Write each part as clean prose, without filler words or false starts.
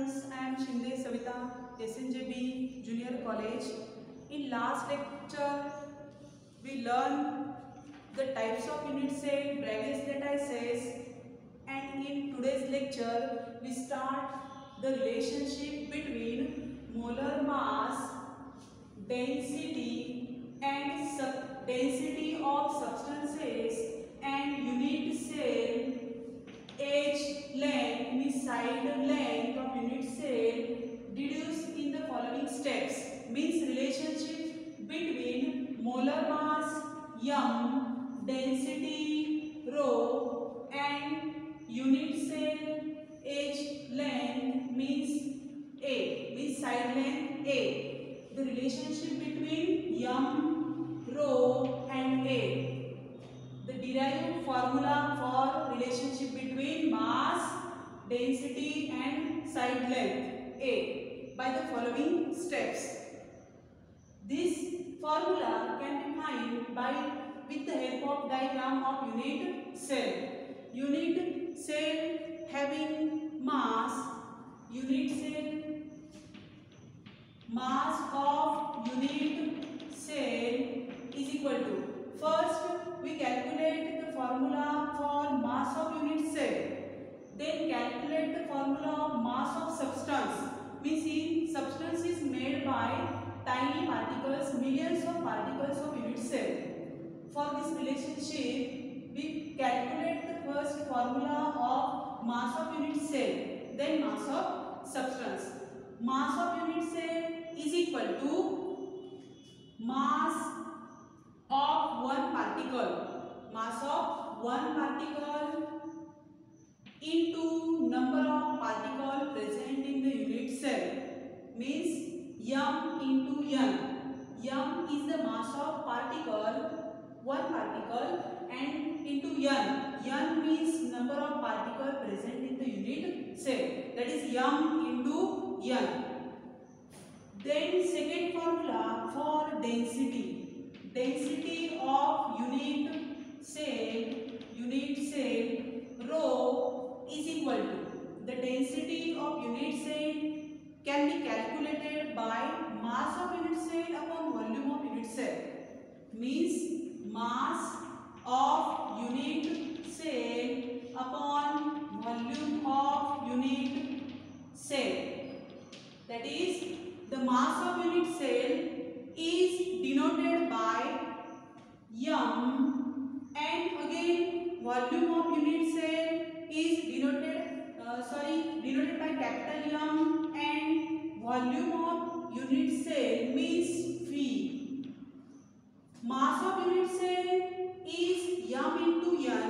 students, I am Shinde Savita, SNJB Junior College. In last lecture, we learned the types of unit cell, Bravais lattices, and in today's lecture, we start the relationship between molar mass, density, and density of substances and unit cell age length means side length of unit cell deduced in the following steps. Means relationship between molar mass m, density rho, and unit cell age length means a, means side length a. The relationship between m, rho and a. The derived formula for relationship between mass, density and side length A by the following steps. This formula can be found by with the help of diagram of unit cell. Unit cell having mass, unit cell mass of unit cell is equal to, first we calculate the formula for mass of unit cell, then calculate the formula of mass of substance. Means in substance is made by tiny particles, millions of particles of unit cell. For this relationship, we calculate the first formula of mass of unit cell, then mass of substance. Mass of unit cell is equal to mass of one particle, mass of one particle into number of particles present in the unit cell, means m into n. M is the mass of particle, one particle, and into n. N means number of particles present in the unit cell, that is m into n. Then second formula for density. Density of unit cell rho is equal to, the density of unit cell can be calculated by mass of unit cell upon volume of unit cell, means mass of unit cell upon volume of unit cell, that is the mass of unit cell is denoted by m, and again volume of unit cell is denoted by capital M, and volume of unit cell means V. Mass of unit cell is m into n,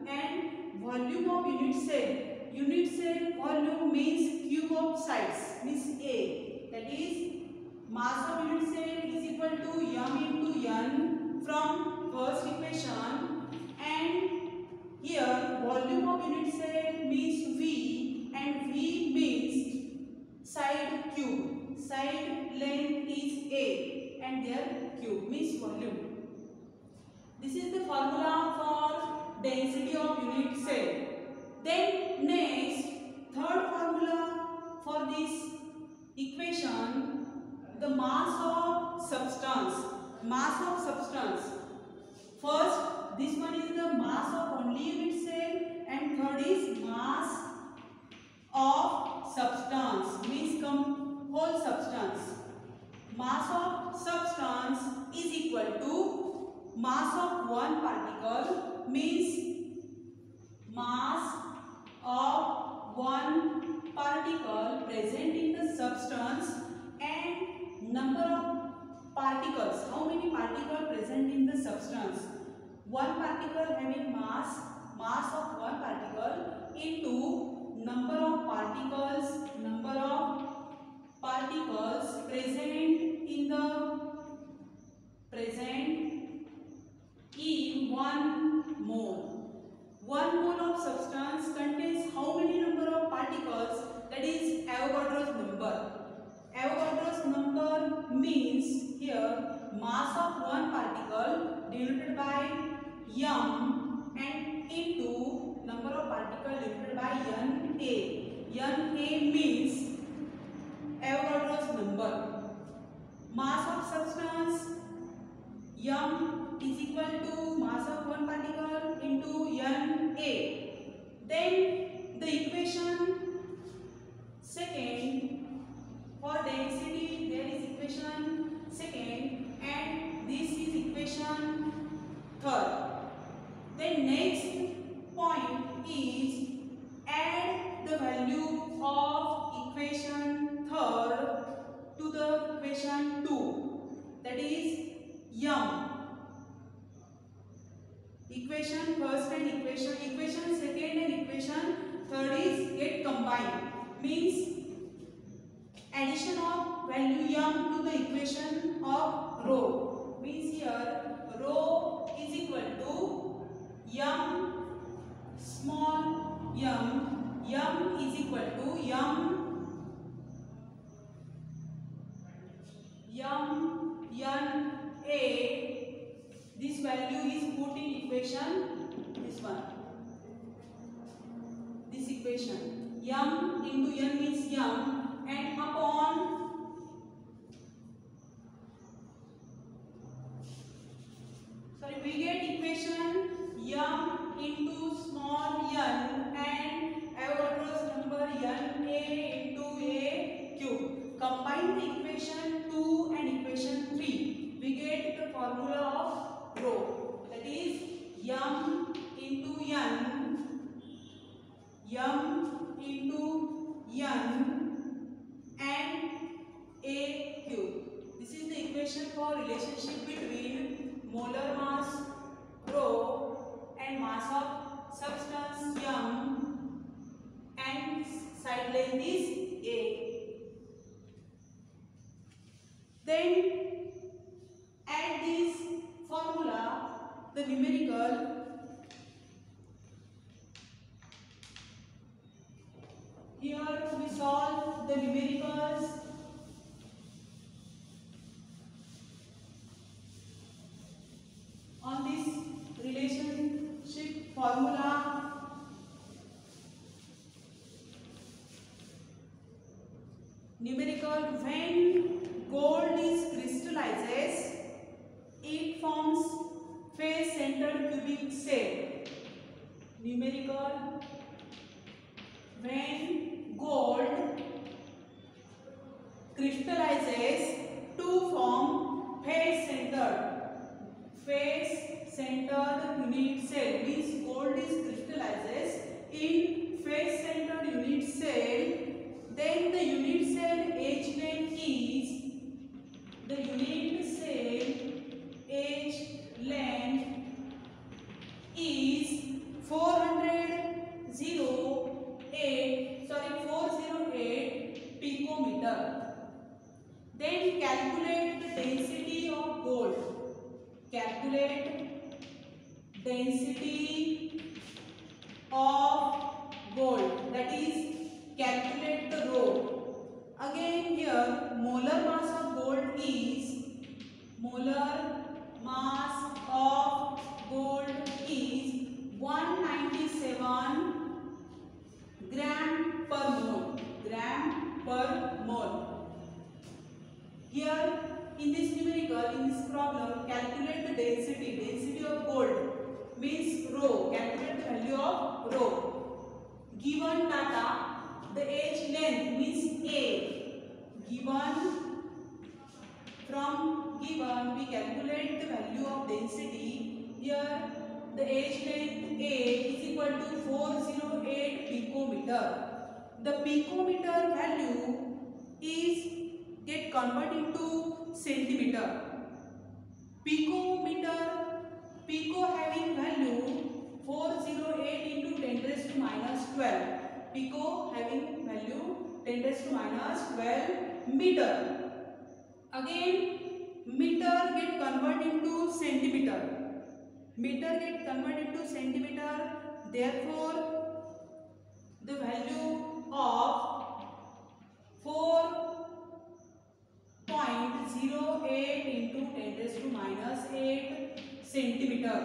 and volume of unit cell volume means cube of sides, means A, that is mass of unit cell is equal to m into n from first equation, and here volume of unit cell means V, and V means side cube, side length is A, and their cube means volume. This is the formula for density of unit cell. Then next, third formula for this equation, the mass of substance. Mass of substance. First, this one is the mass of only unit cell, and third is mass of substance, means whole substance. Mass of substance is equal to mass of one particle, means mass of one particle present in the substance, and number of particles, how many particles present in the substance. One particle having mass of one particle into number of particles present in 1 mole. 1 mole of substance contains how many number of particles? That is Avogadro's number. Avogadro's number means here mass of one particle denoted by m, and into number of particles denoted by Na. Na means m is equal to mass of one particle into Na. Then the equation second for density, there is equation second and this is equation third. Then next point is add the value of equation third to the equation 2, that is m. Equation first and equation second and equation third is get combined, means addition of value m to the equation of rho, means here rho is equal to m small m is equal to n a. This value is put in equation, this one, this equation m into n means m and upon we get equation m into small n and Avogadro's number Na into a cube. Combine the equation 2 and equation 3. We get the formula of rho, that is m into n and a cube. This is the equation for relationship between molar mass rho and mass of substance m and side length is a. Then add this formula, the numerical, here we solve the numericals. On this relationship formula, numerical, when gold is crystallizes, it forms face centered cubic cell. Numerical, when gold crystallizes to form face centered unit cell, means gold is crystallizes in face centered unit cell, then the unit cell H length is, the unit cell H length is 408 picometer. Then calculate the density of gold. Calculate density of gold, that is calculate the rho. Again here molar mass of gold is 197 gram per mole. Here in this numerical, in this problem, calculate the density of gold, means rho. Calculate the value of rho. Given data, the H length means A. Given we calculate the value of density. Here the H length A is equal to 408 picometer. The picometer value is get converted into centimeter. Pico having value 408 into 10 raised to minus 12. Pico having value 10 raised to minus 12 meter. Again meter get converted into centimeter. Therefore the value of 4.08 into 10 raised to minus 8 centimeter.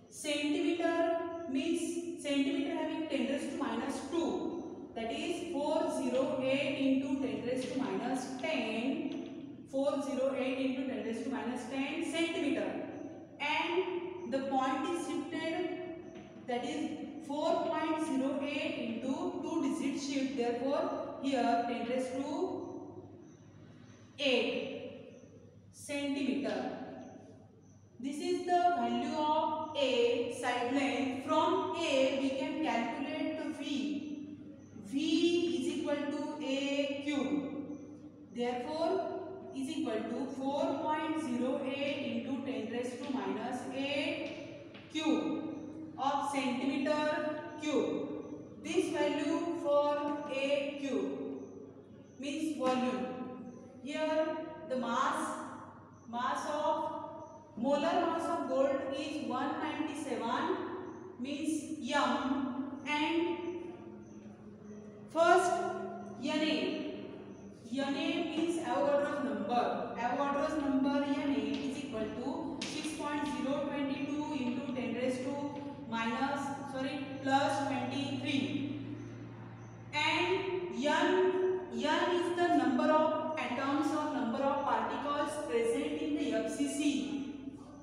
Centimeter means centimeter having 10 raised to minus 2. That is 408 into 10 raised to minus 10. 408 into 10 raised to minus 10 centimeter, and the point is shifted, that is 4.08 into 2 digit shift. Therefore here 10 raised to 8 centimeter. This is the value of A side length. From A we can calculate the V. V is equal to A cube. Therefore is equal to 4.08 into 10 raised to minus 8 cube of centimeter cube. This value for A cube means volume. Here the molar mass of gold is 197, means m, and first Na means Avogadro's number. Avogadro's number Na is equal to 6.022 into 10 raised to plus 23, and n is the number of atoms or number of particles present in the FCC.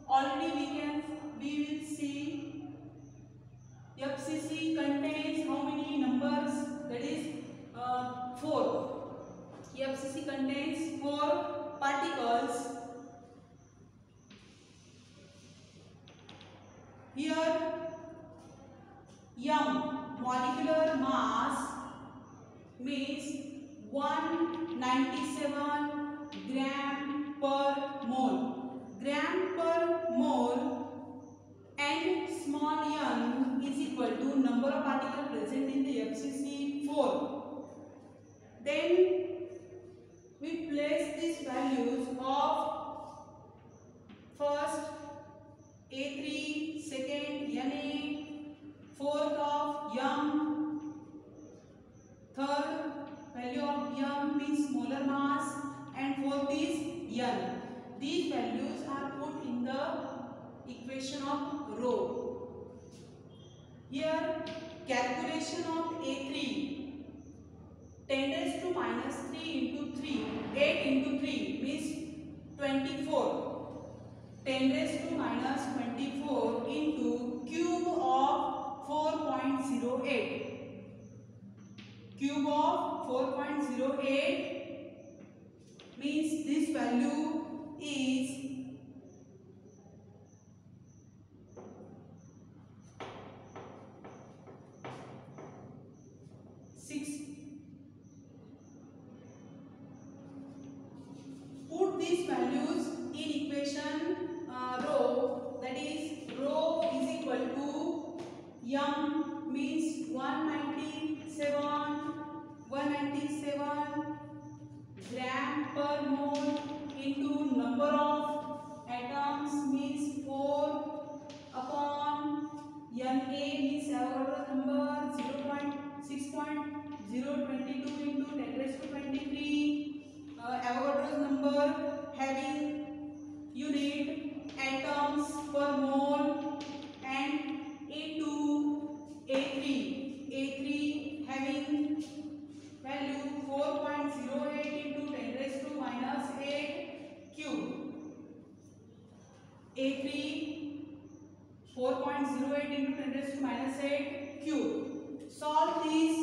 Already we will see FCC contains how many numbers, that is 4. FCC contains 4 particles. Here m, molecular mass, means 197 gram per mole. Gram per mole, and small n is equal to number of particles present in the FCC 4. Then we place these values of first A3, second Na, fourth of m, third value of m means molar mass, and fourth is n. These values are put in the equation of rho. Here calculation of A3, 10 raised to minus 3 into 3, 8 into 3 means 24. 10 raised to minus 24 into cube of 4.08. Cube of 4.08 means this value is 6. Put these values in equation rho, that is rho is equal to m means 197 gram per mole into number of atoms means 4 upon Na means Avogadro's number 0.6022 into 10 raised to 23. Avogadro's number having unit atoms per mole, and into A3 having value 4.08 into 10 raised to minus 8 cube. A3 4.08 into 10 raised to minus 8 cube. Solve these.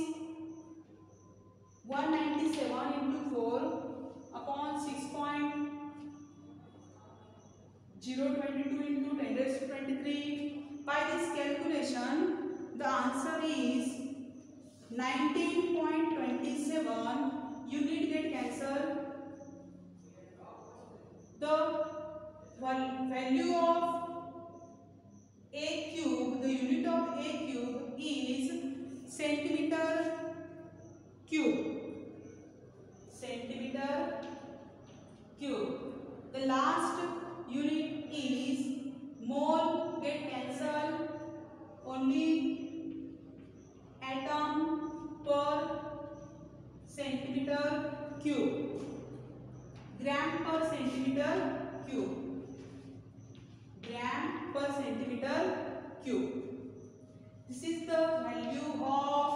197 into 4 upon 6.022 into 10 raised to 23. By this calculation, the answer is 19.27. Unit get cancelled. The value of A cube, the unit of A cube is centimeter cube. Centimeter cube. The last unit is mole, get cancelled, only atom per centimeter cube. Gram per centimeter cube. Gram per centimeter cube. This is the value of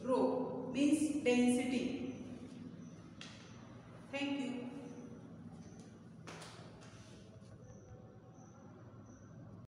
rho, means density. Thank you.